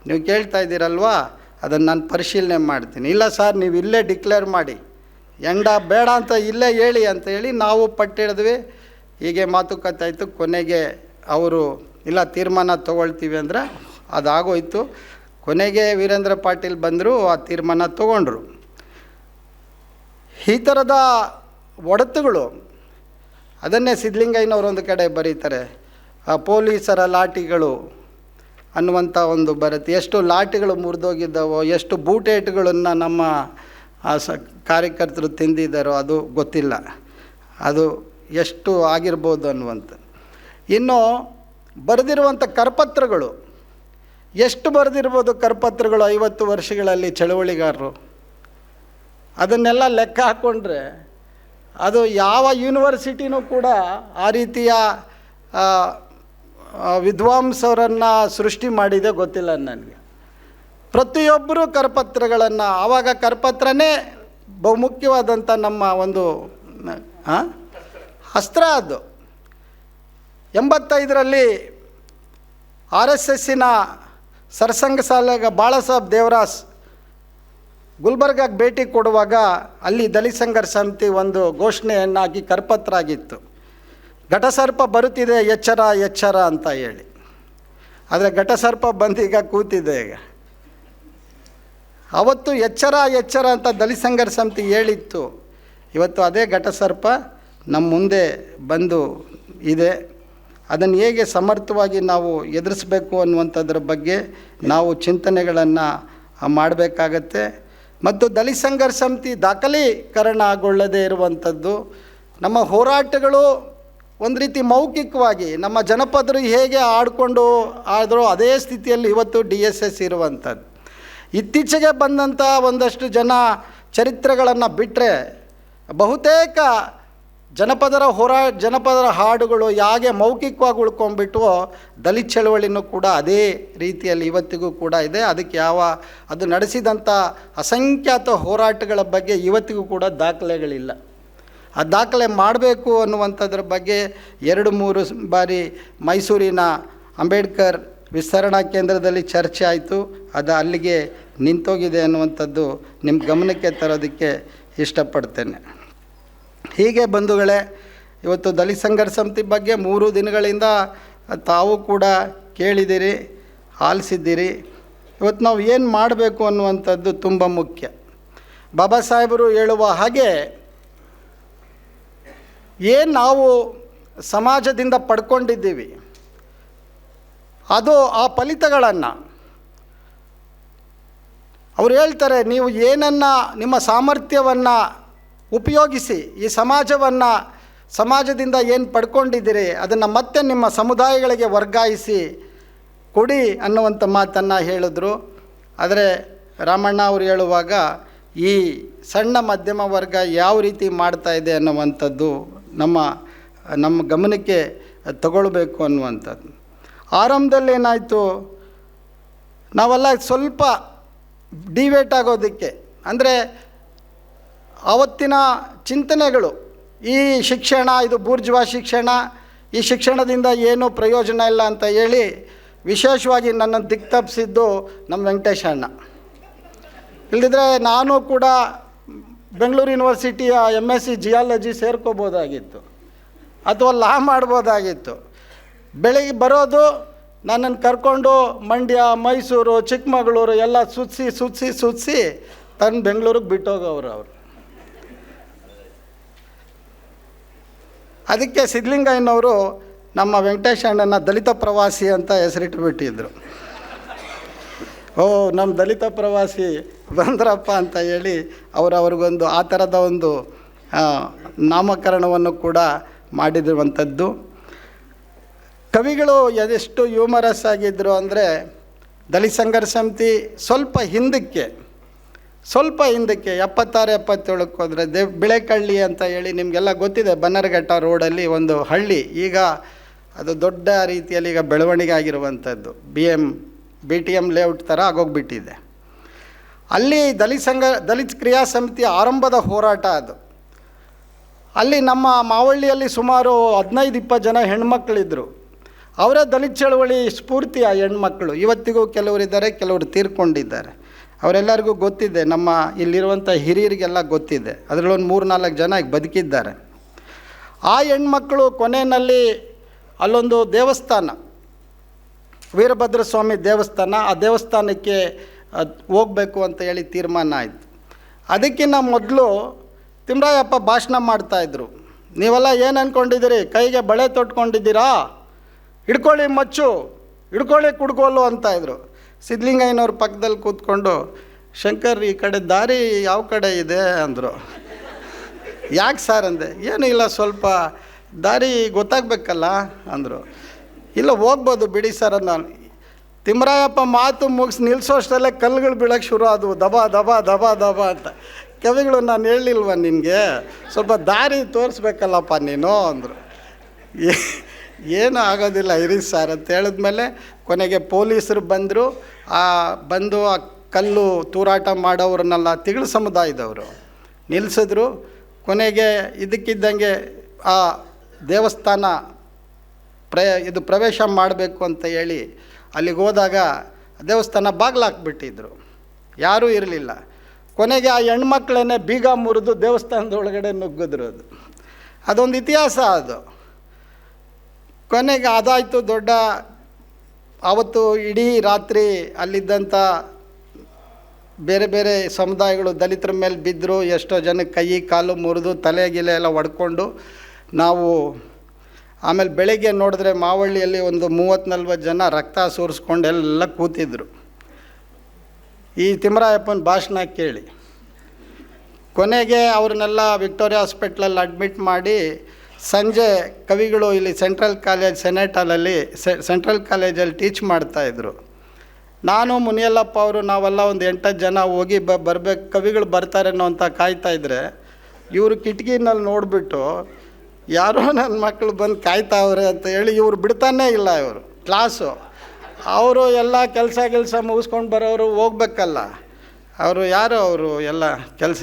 ನೀವು ಕೇಳ್ತಾ ಇದ್ದೀರಲ್ವಾ, ಅದನ್ನು ನಾನು ಪರಿಶೀಲನೆ ಮಾಡ್ತೀನಿ. ಇಲ್ಲ ಸರ್, ನೀವು ಇಲ್ಲೇ ಡಿಕ್ಲೇರ್ ಮಾಡಿ, ಎಂಡ ಬೇಡ ಅಂತ ಇಲ್ಲೇ ಹೇಳಿ ಅಂತ ಹೇಳಿ ನಾವು ಪಟ್ಟಿಡಿದ್ವಿ. ಹೀಗೆ ಮಾತುಕತೆ ಆಯಿತು. ಕೊನೆಗೆ ಅವರು ಇಲ್ಲ ತೀರ್ಮಾನ ತೊಗೊಳ್ತೀವಿ ಅಂದರೆ ಅದಾಗೋಯ್ತು. ಕೊನೆಗೆ ವೀರೇಂದ್ರ ಪಾಟೀಲ್ ಬಂದರು, ಆ ತೀರ್ಮಾನ ತೊಗೊಂಡ್ರು. ಈ ಥರದ ಒಡೆತಗಳು, ಅದನ್ನೇ ಸಿದ್ಧಲಿಂಗಯ್ಯನವರೊಂದು ಕಡೆ ಬರೀತಾರೆ, ಪೊಲೀಸರ ಲಾಠಿಗಳು ಅನ್ನುವಂಥ ಒಂದು ಬರುತ್ತೆ. ಎಷ್ಟು ಲಾಠಿಗಳು ಮುರಿದೋಗಿದ್ದಾವೋ, ಎಷ್ಟು ಬೂಟೇಟುಗಳನ್ನು ನಮ್ಮ ಕಾರ್ಯಕರ್ತರು ತಿಂದಿದ್ದಾರೋ ಅದು ಗೊತ್ತಿಲ್ಲ, ಅದು ಎಷ್ಟು ಆಗಿರ್ಬೋದು ಅನ್ನುವಂಥ. ಇನ್ನು ಬರೆದಿರುವಂಥ ಕರಪತ್ರಗಳು, ಎಷ್ಟು ಬರೆದಿರ್ಬೋದು ಕರಪತ್ರಗಳು 50 ವರ್ಷಗಳಲ್ಲಿ ಚಳವಳಿಗಾರರು, ಅದನ್ನೆಲ್ಲ ಲೆಕ್ಕ ಹಾಕ್ಕೊಂಡ್ರೆ ಅದು ಯಾವ ಯೂನಿವರ್ಸಿಟಿನೂ ಕೂಡ ಆ ರೀತಿಯ ವಿದ್ವಾಂಸರನ್ನು ಸೃಷ್ಟಿ ಮಾಡಿದೆ ಗೊತ್ತಿಲ್ಲ ನನಗೆ. ಪ್ರತಿಯೊಬ್ಬರೂ ಕರಪತ್ರಗಳನ್ನು, ಆವಾಗ ಕರಪತ್ರನೇ ಬಹುಮುಖ್ಯವಾದಂಥ ನಮ್ಮ ಒಂದು ಅಸ್ತ್ರ. ಅದು 85ರಲ್ಲಿ RSSನ ಸರ್ಸಂಘ ಸಾಲಗ ಬಾಳಾಸಾಹೇಬ್ ದೇವರಾಸ್ ಗುಲ್ಬರ್ಗಾಗೆ ಭೇಟಿ ಕೊಡುವಾಗ ಅಲ್ಲಿ ದಲಿತ ಸಂಘರ್ಷ ಸಮಿತಿ ಒಂದು ಘೋಷಣೆಯನ್ನು ಹಾಕಿ ಕರಪತ್ರ ಆಗಿತ್ತು, ಘಟಸರ್ಪ ಬರುತ್ತಿದೆ ಎಚ್ಚರ ಎಚ್ಚರ ಅಂತ ಹೇಳಿ. ಆದರೆ ಘಟಸರ್ಪ ಬಂದೀಗ ಕೂತಿದೆ. ಈಗ ಅವತ್ತು ಎಚ್ಚರ ಎಚ್ಚರ ಅಂತ ದಲಿತ ಸಂಘರ್ಷ ಸಮಿತಿ ಹೇಳಿತ್ತು. ಇವತ್ತು ಅದೇ ಘಟಸರ್ಪ ನಮ್ಮ ಮುಂದೆ ಬಂದು ಇದೆ. ಅದನ್ನು ಹೇಗೆ ಸಮರ್ಥವಾಗಿ ನಾವು ಎದುರಿಸಬೇಕು ಅನ್ನುವಂಥದ್ರ ಬಗ್ಗೆ ನಾವು ಚಿಂತನೆಗಳನ್ನು ಮಾಡಬೇಕಾಗತ್ತೆ. ಮತ್ತು ದಲಿತ ಸಂಘರ್ಷ ಸಮಿತಿ ದಾಖಲೀಕರಣಗೊಳ್ಳದೇ ಇರುವಂಥದ್ದು, ನಮ್ಮ ಹೋರಾಟಗಳು ಒಂದು ರೀತಿ ಮೌಖಿಕವಾಗಿ ನಮ್ಮ ಜನಪದರು ಹೇಗೆ ಆಡಿಕೊಂಡು ಆದರೂ ಅದೇ ಸ್ಥಿತಿಯಲ್ಲಿ ಇವತ್ತು DSS ಇರುವಂಥದ್ದು. ಇತ್ತೀಚೆಗೆ ಬಂದಂಥ ಒಂದಷ್ಟು ಜನ ಚರಿತ್ರೆಗಳನ್ನು ಬಿಟ್ಟರೆ ಬಹುತೇಕ ಜನಪದರ ಹಾಡುಗಳು ಹೇಗೆ ಮೌಖಿಕವಾಗಿ ಉಳ್ಕೊಂಡ್ಬಿಟ್ವೋ, ದಲಿತ ಚಳವಳಿನೂ ಕೂಡ ಅದೇ ರೀತಿಯಲ್ಲಿ ಇವತ್ತಿಗೂ ಕೂಡ ಇದೆ. ಅದಕ್ಕೆ ಅದು ನಡೆಸಿದಂಥ ಅಸಂಖ್ಯಾತ ಹೋರಾಟಗಳ ಬಗ್ಗೆ ಇವತ್ತಿಗೂ ಕೂಡ ದಾಖಲೆಗಳಿಲ್ಲ. ಆ ದಾಖಲೆ ಮಾಡಬೇಕು ಅನ್ನುವಂಥದ್ರ ಬಗ್ಗೆ 2-3 ಬಾರಿ ಮೈಸೂರಿನ ಅಂಬೇಡ್ಕರ್ ವಿಸ್ತರಣಾ ಕೇಂದ್ರದಲ್ಲಿ ಚರ್ಚೆ ಆಯಿತು. ಅದು ಅಲ್ಲಿಗೆ ನಿಂತೋಗಿದೆ ಅನ್ನುವಂಥದ್ದು ನಿಮ್ಮ ಗಮನಕ್ಕೆ ತರೋದಕ್ಕೆ ಇಷ್ಟಪಡ್ತೇನೆ. ಹೀಗೆ ಬಂಧುಗಳೇ, ಇವತ್ತು ದಲಿತ ಸಂಘರ್ಷ ಸಮಿತಿ ಬಗ್ಗೆ 3 ದಿನಗಳಿಂದ ತಾವು ಕೂಡ ಕೇಳಿದ್ದೀರಿ, ಆಲಿಸಿದ್ದೀರಿ. ಇವತ್ತು ನಾವು ಏನು ಮಾಡಬೇಕು ಅನ್ನುವಂಥದ್ದು ತುಂಬ ಮುಖ್ಯ. ಬಾಬಾ ಸಾಹೇಬರು ಹೇಳುವ ಹಾಗೆ ಏನು ನಾವು ಸಮಾಜದಿಂದ ಪಡ್ಕೊಂಡಿದ್ದೀವಿ, ಅದು ಆ ಫಲಿತಗಳನ್ನು ಅವರು ಹೇಳ್ತಾರೆ. ನೀವು ಏನನ್ನು ನಿಮ್ಮ ಸಾಮರ್ಥ್ಯವನ್ನು ಉಪಯೋಗಿಸಿ ಈ ಸಮಾಜದಿಂದ ಏನು ಪಡ್ಕೊಂಡಿದ್ದೀರಿ ಅದನ್ನು ಮತ್ತೆ ನಿಮ್ಮ ಸಮುದಾಯಗಳಿಗೆ ವರ್ಗಾಯಿಸಿ ಕೊಡಿ ಅನ್ನುವಂಥ ಮಾತನ್ನು ಹೇಳಿದ್ರು. ಆದರೆ ರಾಮಣ್ಣ ಅವರು ಹೇಳುವಾಗ ಈ ಸಣ್ಣ ಮಧ್ಯಮ ವರ್ಗ ಯಾವ ರೀತಿ ಮಾಡ್ತಾ ಇದೆ ಅನ್ನುವಂಥದ್ದು ನಮ್ಮ ಗಮನಕ್ಕೆ ತಗೊಳ್ಬೇಕು ಅನ್ನುವಂಥದ್ದು. ಆರಂಭದಲ್ಲಿ ಏನಾಯಿತು, ನಾವೆಲ್ಲ ಸ್ವಲ್ಪ ಡಿವೇಟ್ ಆಗೋದಕ್ಕೆ, ಅಂದರೆ ಆವತ್ತಿನ ಚಿಂತನೆಗಳು, ಈ ಶಿಕ್ಷಣ ಇದು ಬೂರ್ಜ್ವಾ ಶಿಕ್ಷಣ, ಈ ಶಿಕ್ಷಣದಿಂದ ಏನೂ ಪ್ರಯೋಜನ ಇಲ್ಲ ಅಂತ ಹೇಳಿ ವಿಶೇಷವಾಗಿ ನನ್ನನ್ನು ದಿಕ್ತಪ್ಪಿಸಿದ್ದು ನಮ್ಮ ವೆಂಕಟೇಶ ಅಣ್ಣ. ಇಲ್ಲದಿದ್ದರೆ ನಾನು ಕೂಡ ಬೆಂಗಳೂರು ಯೂನಿವರ್ಸಿಟಿಯ MSc ಜಿಯಾಲಜಿ ಸೇರ್ಕೋಬೋದಾಗಿತ್ತು, ಅಥವಾ ಲಾ ಮಾಡ್ಬೋದಾಗಿತ್ತು. ಬೆಳಿಗ್ಗೆ ಬರೋದು, ನನ್ನನ್ನು ಕರ್ಕೊಂಡು ಮಂಡ್ಯ, ಮೈಸೂರು, ಚಿಕ್ಕಮಗಳೂರು ಎಲ್ಲ ಸುತ್ತಿಸಿ ತಂದು ಬೆಂಗಳೂರಿಗೆ ಬಿಟ್ಟೋಗವ್ರು ಅವರು. ಅದಕ್ಕೆ ಸಿದ್ಧಲಿಂಗಯ್ಯನವರು ನಮ್ಮ ವೆಂಕಟೇಶ ಅಣ್ಣನ ದಲಿತ ಪ್ರವಾಸಿ ಅಂತ ಹೆಸರಿಟ್ಟುಬಿಟ್ಟಿದ್ರು. ನಮ್ಮ ದಲಿತ ಪ್ರವಾಸಿ ಬಂದ್ರಪ್ಪ ಅಂತ ಹೇಳಿ ಅವ್ರಿಗೊಂದು ಆ ಥರದ ಒಂದು ನಾಮಕರಣವನ್ನು ಕೂಡ ಮಾಡಿರುವಂಥದ್ದು. ಕವಿಗಳು ಎಷ್ಟು ಹ್ಯೂಮರಸ್ ಆಗಿದ್ದರು ಅಂದರೆ, ದಲಿತ ಸಂಘರ್ಷ ಸಮಿತಿ ಸ್ವಲ್ಪ ಹಿಂದಕ್ಕೆ 76-77ಕ್ಕೆ ಹೋದರೆ ಬಿಳೆಕಳ್ಳಿ ಅಂತ ಹೇಳಿ ನಿಮಗೆಲ್ಲ ಗೊತ್ತಿದೆ, ಬನ್ನರಘಟ್ಟ ರೋಡಲ್ಲಿ ಒಂದು ಹಳ್ಳಿ, ಈಗ ಅದು ದೊಡ್ಡ ರೀತಿಯಲ್ಲಿ ಈಗ ಬೆಳವಣಿಗೆ ಆಗಿರುವಂಥದ್ದು, BTM ಲೇಔಟ್ ಥರ ಆಗೋಗ್ಬಿಟ್ಟಿದೆ. ಅಲ್ಲಿ ದಲಿತ ಕ್ರಿಯಾ ಸಮಿತಿ ಆರಂಭದ ಹೋರಾಟ ಅದು. ಅಲ್ಲಿ ನಮ್ಮ ಮಾವಳ್ಳಿಯಲ್ಲಿ ಸುಮಾರು 15-20 ಜನ ಹೆಣ್ಮಕ್ಳಿದ್ರು. ಅವರೇ ದಲಿತ ಚಳವಳಿ ಸ್ಫೂರ್ತಿ. ಆ ಹೆಣ್ಮಕ್ಳು ಇವತ್ತಿಗೂ ಕೆಲವರಿದ್ದಾರೆ, ಕೆಲವರು ತೀರ್ಕೊಂಡಿದ್ದಾರೆ. ಅವರೆಲ್ಲರಿಗೂ ಗೊತ್ತಿದೆ, ನಮ್ಮ ಇಲ್ಲಿರುವಂಥ ಹಿರಿಯರಿಗೆಲ್ಲ ಗೊತ್ತಿದೆ. ಅದರಲ್ಲೊಂದು 3-4 ಜನ ಈಗ ಬದುಕಿದ್ದಾರೆ. ಆ ಹೆಣ್ಮಕ್ಳು ಕೊನೆಯಲ್ಲಿ ಅಲ್ಲೊಂದು ದೇವಸ್ಥಾನ, ವೀರಭದ್ರ ಸ್ವಾಮಿ ದೇವಸ್ಥಾನ, ಆ ದೇವಸ್ಥಾನಕ್ಕೆ ಹೋಗಬೇಕು ಅಂತ ಹೇಳಿ ತೀರ್ಮಾನ ಆಯಿತು. ಅದಕ್ಕಿಂತ ಮೊದಲು ತಿಮ್ಮರಾಯಪ್ಪ ಭಾಷಣ ಮಾಡ್ತಾಯಿದ್ರು. ನೀವೆಲ್ಲ ಏನು ಅಂದ್ಕೊಂಡಿದ್ದೀರಿ, ಕೈಗೆ ಬಳೆ ತೊಟ್ಕೊಂಡಿದ್ದೀರಾ, ಹಿಡ್ಕೊಳ್ಳಿ ಮಚ್ಚು, ಹಿಡ್ಕೊಳ್ಳಿ ಕುಡ್ಗೋಲು ಅಂತಾಯಿದ್ರು. ಸಿದ್ಧಲಿಂಗಯ್ಯನವ್ರ ಪಕ್ಕದಲ್ಲಿ ಕೂತ್ಕೊಂಡು, ಶಂಕರ್ ಈ ಕಡೆ ದಾರಿ ಯಾವ ಕಡೆ ಇದೆ ಅಂದರು. ಯಾಕೆ ಸರ್ ಅಂದೆ. ಏನೂ ಇಲ್ಲ, ಸ್ವಲ್ಪ ದಾರಿ ಗೊತ್ತಾಗಬೇಕಲ್ಲ ಅಂದರು. ಇಲ್ಲ ಹೋಗ್ಬೋದು ಬಿಡಿ ಸರ್. ನಾನು ತಿಮ್ಮರಾಯಪ್ಪ ಮಾತು ಮುಗಿಸಿ ನಿಲ್ಲಿಸೋಷ್ಟರಲ್ಲೇ ಕಲ್ಲುಗಳು ಬೀಳೋಕ್ಕೆ ಶುರು ಆದವು, ದಬಾ ದಬಾ ದಬಾ ದಬಾ ಅಂತ. ಕವಿಗಳು ನಾನು ಹೇಳಲಿಲ್ವ ನಿನಗೆ, ಸ್ವಲ್ಪ ದಾರಿ ತೋರಿಸ್ಬೇಕಲ್ಲಪ್ಪ ನೀನು ಅಂದರು. ಏನೂ ಆಗೋದಿಲ್ಲ ಇರಿ ಸರ್ ಅಂತ ಹೇಳಿದ್ಮೇಲೆ ಕೊನೆಗೆ ಪೊಲೀಸರು ಬಂದರು. ಬಂದು ಆ ಕಲ್ಲು ತೂರಾಟ ಮಾಡೋರನ್ನೆಲ್ಲ ತಿಗಳು ಸಮುದಾಯದವರು ನಿಲ್ಲಿಸಿದ್ರು. ಕೊನೆಗೆ ಇದಕ್ಕಿದ್ದಂಗೆ ಆ ದೇವಸ್ಥಾನ ಪ್ರವೇಶ ಮಾಡಬೇಕು ಅಂತ ಹೇಳಿ ಅಲ್ಲಿಗೆ ಹೋದಾಗ ದೇವಸ್ಥಾನ ಬಾಗಿಲಾಕ್ಬಿಟ್ಟಿದ್ರು, ಯಾರೂ ಇರಲಿಲ್ಲ. ಕೊನೆಗೆ ಆ ಹೆಣ್ಮಕ್ಳನ್ನೇ ಬೀಗ ಮುರಿದು ದೇವಸ್ಥಾನದ ಒಳಗಡೆ ನುಗ್ಗಿದ್ರು. ಅದೊಂದು ಇತಿಹಾಸ ಅದು. ಕೊನೆಗೆ ಅದಾಯಿತು ದೊಡ್ಡ. ಆವತ್ತು ಇಡೀ ರಾತ್ರಿ ಅಲ್ಲಿದ್ದಂಥ ಬೇರೆ ಬೇರೆ ಸಮುದಾಯಗಳು ದಲಿತರ ಮೇಲೆ ಬಿದ್ದರು. ಎಷ್ಟೋ ಜನಕ್ಕೆ ಕೈ ಕಾಲು ಮುರಿದು ತಲೆಗಿಲೆ ಎಲ್ಲ ಹೊಡ್ಕೊಂಡು ನಾವು ಆಮೇಲೆ ಬೆಳಗ್ಗೆ ನೋಡಿದ್ರೆ ಮಾವಳ್ಳಿಯಲ್ಲಿ ಒಂದು 30-40 ಜನ ರಕ್ತ ಸುರಿಸ್ಕೊಂಡೆಲ್ಲ ಕೂತಿದ್ರು ಈ ತಿಮ್ಮರಾಯಪ್ಪನ ಭಾಷಣ ಕೇಳಿ. ಕೊನೆಗೆ ಅವ್ರನ್ನೆಲ್ಲ ವಿಕ್ಟೋರಿಯಾ ಹಾಸ್ಪಿಟ್ಲಲ್ಲಿ ಅಡ್ಮಿಟ್ ಮಾಡಿ ಸಂಜೆ ಕವಿಗಳು ಇಲ್ಲಿ ಸೆಂಟ್ರಲ್ ಕಾಲೇಜಲ್ಲಿ ಟೀಚ್ ಮಾಡ್ತಾಯಿದ್ರು. ನಾನು ಮುನಿಯಲ್ಲಪ್ಪ ಅವರು ನಾವೆಲ್ಲ ಒಂದು 8 ಜನ ಹೋಗಿ ಬರಬೇಕು, ಕವಿಗಳು ಬರ್ತಾರೇನೋ ಅಂತ ಕಾಯ್ತಾಯಿದ್ರೆ ಇವರು ಕಿಟಕಿನಲ್ಲಿ ನೋಡಿಬಿಟ್ಟು ಯಾರೋ ನನ್ನ ಮಕ್ಕಳು ಬಂದು ಕಾಯ್ತಾವ್ರೆ ಅಂತ ಹೇಳಿ ಇವರು ಬಿಡ್ತಾನೇ ಇಲ್ಲ. ಇವರು ಕ್ಲಾಸು ಅವರು ಎಲ್ಲ ಕೆಲಸ ಮುಗಿಸ್ಕೊಂಡು ಬರೋರು ಹೋಗ್ಬೇಕಲ್ಲ. ಅವರು ಯಾರು ಅವರು ಎಲ್ಲ ಕೆಲಸ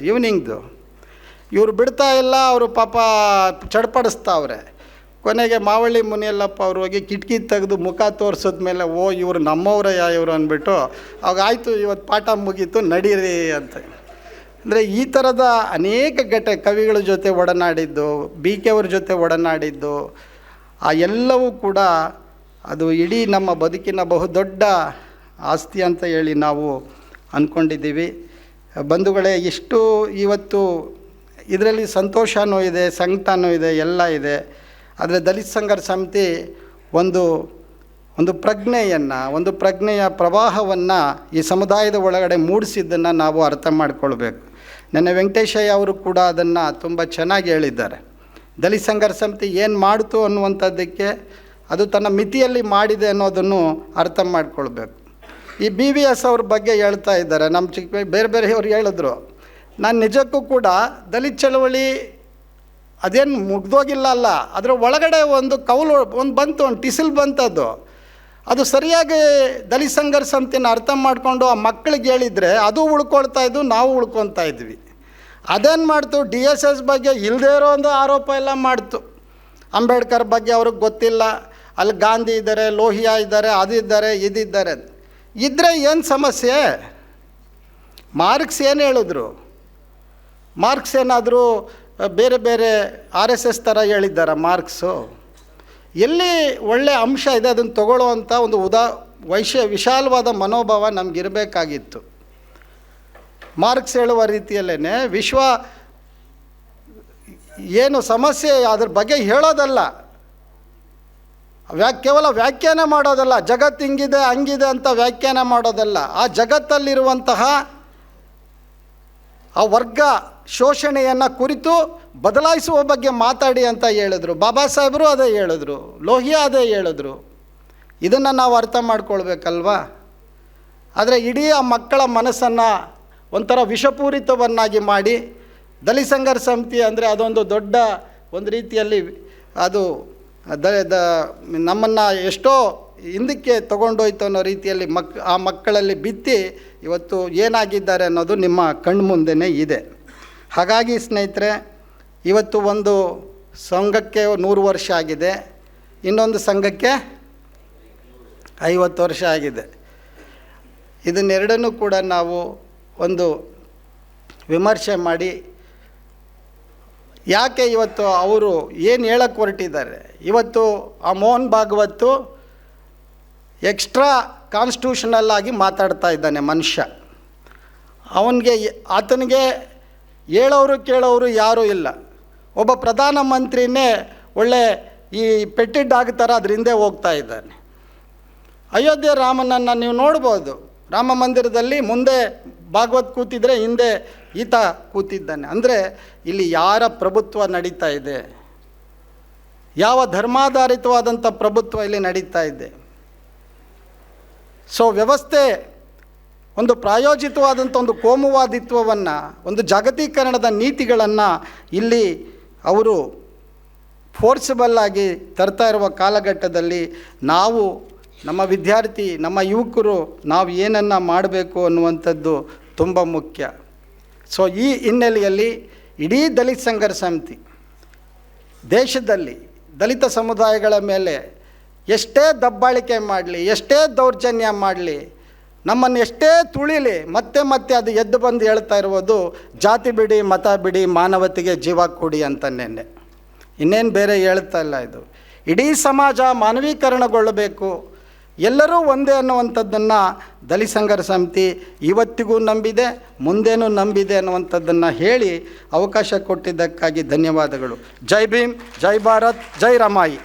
ಈವ್ನಿಂಗ್ದು ಇವರು ಬಿಡ್ತಾ ಇಲ್ಲ. ಅವರು ಪಾಪ ಚಡ್ಪಡಿಸ್ತಾವ್ರೆ. ಕೊನೆಗೆ ಮಾವಳ್ಳಿ ಮುನಿಯಲ್ಲಪ್ಪ ಅವ್ರು ಹೋಗಿ ಕಿಟಕಿ ತೆಗೆದು ಮುಖ ತೋರಿಸಿದ್ಮೇಲೆ ಇವರು ನಮ್ಮವರಯ್ಯ ಇವರು ಅಂದ್ಬಿಟ್ಟು ಅವಾಗ ಆಯಿತು, ಇವತ್ತು ಪಾಠ ಮುಗೀತು ನಡೀರಿ ಅಂತ. ಅಂದರೆ ಈ ಥರದ ಅನೇಕ ಕವಿಗಳ ಜೊತೆ ಒಡನಾಡಿದ್ದು, BK ಅವ್ರ ಜೊತೆ ಒಡನಾಡಿದ್ದು, ಆ ಎಲ್ಲವೂ ಕೂಡ ಅದು ಇಡೀ ನಮ್ಮ ಬದುಕಿನ ಬಹುದೊಡ್ಡ ಆಸ್ತಿ ಅಂತ ಹೇಳಿ ನಾವು ಅಂದ್ಕೊಂಡಿದ್ದೀವಿ. ಬಂಧುಗಳೇ, ಇಷ್ಟು ಇವತ್ತು ಇದರಲ್ಲಿ ಸಂತೋಷವೂ ಇದೆ, ಸಂಕಟನೂ ಇದೆ, ಎಲ್ಲ ಇದೆ. ಆದರೆ ದಲಿತ ಸಂಘರ್ಷ ಸಮಿತಿ ಒಂದು ಪ್ರಜ್ಞೆಯ ಪ್ರವಾಹವನ್ನು ಈ ಸಮುದಾಯದ ಒಳಗಡೆ ಮೂಡಿಸಿದ್ದನ್ನು ನಾವು ಅರ್ಥ ಮಾಡಿಕೊಳ್ಬೇಕು. ನನ್ನ ವೆಂಕಟೇಶಯ್ಯ ಅವರು ಕೂಡ ಅದನ್ನು ತುಂಬ ಚೆನ್ನಾಗಿ ಹೇಳಿದ್ದಾರೆ. ದಲಿತ ಸಂಘರ್ಷ ಸಮಿತಿ ಏನು ಮಾಡ್ತು ಅನ್ನುವಂಥದ್ದಕ್ಕೆ ಅದು ತನ್ನ ಮಿತಿಯಲ್ಲಿ ಮಾಡಿದೆ ಅನ್ನೋದನ್ನು ಅರ್ಥ ಮಾಡ್ಕೊಳ್ಬೇಕು. ಈ BVS ಅವ್ರ ಬಗ್ಗೆ ಹೇಳ್ತಾ ಇದ್ದಾರೆ, ನಮ್ಮ ಬೇರೆಯವರು ಹೇಳಿದ್ರು. ನಾನು ನಿಜಕ್ಕೂ ಕೂಡ ದಲಿತ ಚಳವಳಿ ಅದೇನು ಮುಗ್ದೋಗಿಲ್ಲ ಅಲ್ಲ, ಅದರ ಒಳಗಡೆ ಒಂದು ಬಂತು, ಒಂದು ಟಿಸಿಲ್ ಬಂತದ್ದು. ಅದು ಸರಿಯಾಗಿ ದಲಿತ ಸಂಘರ್ಷ ಸಮಿತಿನ ಅರ್ಥ ಮಾಡಿಕೊಂಡು ಆ ಮಕ್ಕಳಿಗೆ ಹೇಳಿದರೆ ಅದು ಉಳ್ಕೊಳ್ತಾ ಇದ್ದು, ನಾವು ಉಳ್ಕೊತಾ ಇದ್ವಿ. ಅದೇನು ಮಾಡ್ತು, DSS ಬಗ್ಗೆ ಇಲ್ಲದೇ ಇರೋ ಒಂದು ಆರೋಪ ಎಲ್ಲ ಮಾಡ್ತು. ಅಂಬೇಡ್ಕರ್ ಬಗ್ಗೆ ಅವ್ರಿಗೆ ಗೊತ್ತಿಲ್ಲ, ಅಲ್ಲಿ ಗಾಂಧಿ ಇದ್ದಾರೆ, ಲೋಹಿಯಾ ಇದ್ದಾರೆ, ಅದಿದ್ದಾರೆ, ಇದಿದ್ದಾರೆ. ಇದ್ದರೆ ಏನು ಸಮಸ್ಯೆ? ಮಾರ್ಕ್ಸ್ ಏನು ಹೇಳಿದ್ರು? ಮಾರ್ಕ್ಸ್ ಏನಾದರೂ ಬೇರೆ ಬೇರೆ RSS ಥರ ಹೇಳಿದ್ದಾರೆ ಮಾರ್ಕ್ಸು? ಎಲ್ಲಿ ಒಳ್ಳೆ ಅಂಶ ಇದೆ ಅದನ್ನು ತಗೊಳ್ಳೋವಂಥ ಒಂದು ವಿಶಾಲವಾದ ಮನೋಭಾವ ನಮಗಿರಬೇಕಾಗಿತ್ತು. ಮಾರ್ಕ್ಸ್ ಹೇಳುವ ರೀತಿಯಲ್ಲೇ ವಿಶ್ವ ಏನು ಸಮಸ್ಯೆ ಅದ್ರ ಬಗ್ಗೆ ಹೇಳೋದಲ್ಲ, ಕೇವಲ ವ್ಯಾಖ್ಯಾನ ಮಾಡೋದಲ್ಲ, ಜಗತ್ತು ಹಿಂಗಿದೆ ಹಂಗಿದೆ ಅಂತ ವ್ಯಾಖ್ಯಾನ ಮಾಡೋದಲ್ಲ, ಆ ಜಗತ್ತಲ್ಲಿರುವಂತಹ ಆ ವರ್ಗ ಶೋಷಣೆಯನ್ನು ಕುರಿತು ಬದಲಾಯಿಸುವ ಬಗ್ಗೆ ಮಾತಾಡಿ ಅಂತ ಹೇಳಿದ್ರು. ಬಾಬಾ ಸಾಹೇಬರು ಅದೇ ಹೇಳಿದ್ರು, ಲೋಹಿಯಾ ಅದೇ ಹೇಳಿದ್ರು. ಇದನ್ನು ನಾವು ಅರ್ಥ ಮಾಡ್ಕೊಳ್ಬೇಕಲ್ವಾ. ಆದರೆ ಇಡೀ ಆ ಮಕ್ಕಳ ಮನಸ್ಸನ್ನು ಒಂಥರ ವಿಷಪೂರಿತವನ್ನಾಗಿ ಮಾಡಿ ದಲಿತ ಸಂಘರ್ಷ ಸಮಿತಿ ಅಂದರೆ ಅದೊಂದು ದೊಡ್ಡ ಒಂದು ರೀತಿಯಲ್ಲಿ ಅದು ನಮ್ಮನ್ನು ಎಷ್ಟೋ ಹಿಂದಕ್ಕೆ ತಗೊಂಡೋಯ್ತು ಅನ್ನೋ ರೀತಿಯಲ್ಲಿ ಆ ಮಕ್ಕಳಲ್ಲಿ ಬಿತ್ತಿ ಇವತ್ತು ಏನಾಗಿದ್ದಾರೆ ಅನ್ನೋದು ನಿಮ್ಮ ಕಣ್ಮುಂದೆನೇ ಇದೆ. ಹಾಗಾಗಿ ಸ್ನೇಹಿತರೆ, ಇವತ್ತು ಒಂದು ಸಂಘಕ್ಕೆ 100 ವರ್ಷ ಆಗಿದೆ, ಇನ್ನೊಂದು ಸಂಘಕ್ಕೆ 50 ವರ್ಷ ಆಗಿದೆ. ಇದನ್ನೆರಡನ್ನೂ ಕೂಡ ನಾವು ಒಂದು ವಿಮರ್ಶೆ ಮಾಡಿ ಯಾಕೆ ಇವತ್ತು ಅವರು ಏನು ಹೇಳಕ್ಕೆ ಹೊರಟಿದ್ದಾರೆ. ಇವತ್ತು ಆ ಮೋಹನ್ ಭಾಗವತ್ ಎಕ್ಸ್ಟ್ರಾ ಕಾನ್ಸ್ಟಿಟ್ಯೂಷನಲ್ ಆಗಿ ಮಾತಾಡ್ತಾ ಇದ್ದಾನೆ ಮನುಷ್ಯ. ಆತನಿಗೆ ಹೇಳೋರು ಕೇಳೋರು ಯಾರೂ ಇಲ್ಲ. ಒಬ್ಬ ಪ್ರಧಾನಮಂತ್ರಿನೇ ಒಳ್ಳೆ ಈ ಪೆಟ್ಟಿ ಡಾಗ್ ಥರ ಅದ್ರ ಹಿಂದೆ ಹೋಗ್ತಾ ಇದ್ದಾನೆ. ಅಯೋಧ್ಯೆ ರಾಮನನ್ನು ನೀವು ನೋಡ್ಬೋದು, ರಾಮ ಮಂದಿರದಲ್ಲಿ ಮುಂದೆ ಭಾಗವತ್ ಕೂತಿದ್ರೆ ಹಿಂದೆ ಈತ ಕೂತಿದ್ದಾನೆ. ಅಂದರೆ ಇಲ್ಲಿ ಯಾರ ಪ್ರಭುತ್ವ ನಡೀತಾ ಇದೆ, ಯಾವ ಧರ್ಮಾಧಾರಿತವಾದಂಥ ಪ್ರಭುತ್ವ ಇಲ್ಲಿ ನಡೀತಾ ಇದೆ. ಸೊ ವ್ಯವಸ್ಥೆ ಒಂದು ಪ್ರಾಯೋಜಿತವಾದಂಥ ಒಂದು ಕೋಮುವಾದಿತ್ವವನ್ನು, ಒಂದು ಜಾಗತೀಕರಣದ ನೀತಿಗಳನ್ನು ಇಲ್ಲಿ ಅವರು ಫೋರ್ಸಬಲ್ಲಾಗಿ ತರ್ತಾ ಇರುವ ಕಾಲಘಟ್ಟದಲ್ಲಿ ನಾವು ನಮ್ಮ ವಿದ್ಯಾರ್ಥಿ, ನಮ್ಮ ಯುವಕರು ನಾವು ಏನನ್ನು ಮಾಡಬೇಕು ಅನ್ನುವಂಥದ್ದು ತುಂಬ ಮುಖ್ಯ. ಸೊ ಈ ಹಿನ್ನೆಲೆಯಲ್ಲಿ ಇಡೀ ದಲಿತ ಸಂಘರ್ಷ ಸಮಿತಿ ದೇಶದಲ್ಲಿ ದಲಿತ ಸಮುದಾಯಗಳ ಮೇಲೆ ಎಷ್ಟೇ ದಬ್ಬಾಳಿಕೆ ಮಾಡಲಿ, ಎಷ್ಟೇ ದೌರ್ಜನ್ಯ ಮಾಡಲಿ, ನಮ್ಮನ್ನು ಎಷ್ಟೇ ತುಳಿಲಿ, ಮತ್ತೆ ಮತ್ತೆ ಅದು ಎದ್ದು ಬಂದು ಹೇಳ್ತಾ ಇರುವುದು ಜಾತಿ ಬಿಡಿ, ಮತ ಬಿಡಿ, ಮಾನವತೆಗೆ ಜೀವ ಕೊಡಿ ಅಂತನೇನೆ. ಇನ್ನೇನು ಬೇರೆ ಹೇಳ್ತಾ ಇಲ್ಲ. ಇದು ಇಡೀ ಸಮಾಜ ಮಾನವೀಕರಣಗೊಳ್ಳಬೇಕು, ಎಲ್ಲರೂ ಒಂದೇ ಅನ್ನುವಂಥದ್ದನ್ನು ದಲಿತ ಸಂಘರ್ಷ ಸಮಿತಿ ಇವತ್ತಿಗೂ ನಂಬಿದೆ, ಮುಂದೇನೂ ನಂಬಿದೆ ಅನ್ನುವಂಥದ್ದನ್ನು ಹೇಳಿ ಅವಕಾಶ ಕೊಟ್ಟಿದ್ದಕ್ಕಾಗಿ ಧನ್ಯವಾದಗಳು. ಜೈ ಭೀಮ್, ಜೈ ಭಾರತ್, ಜೈ ರಮಾಯಿ.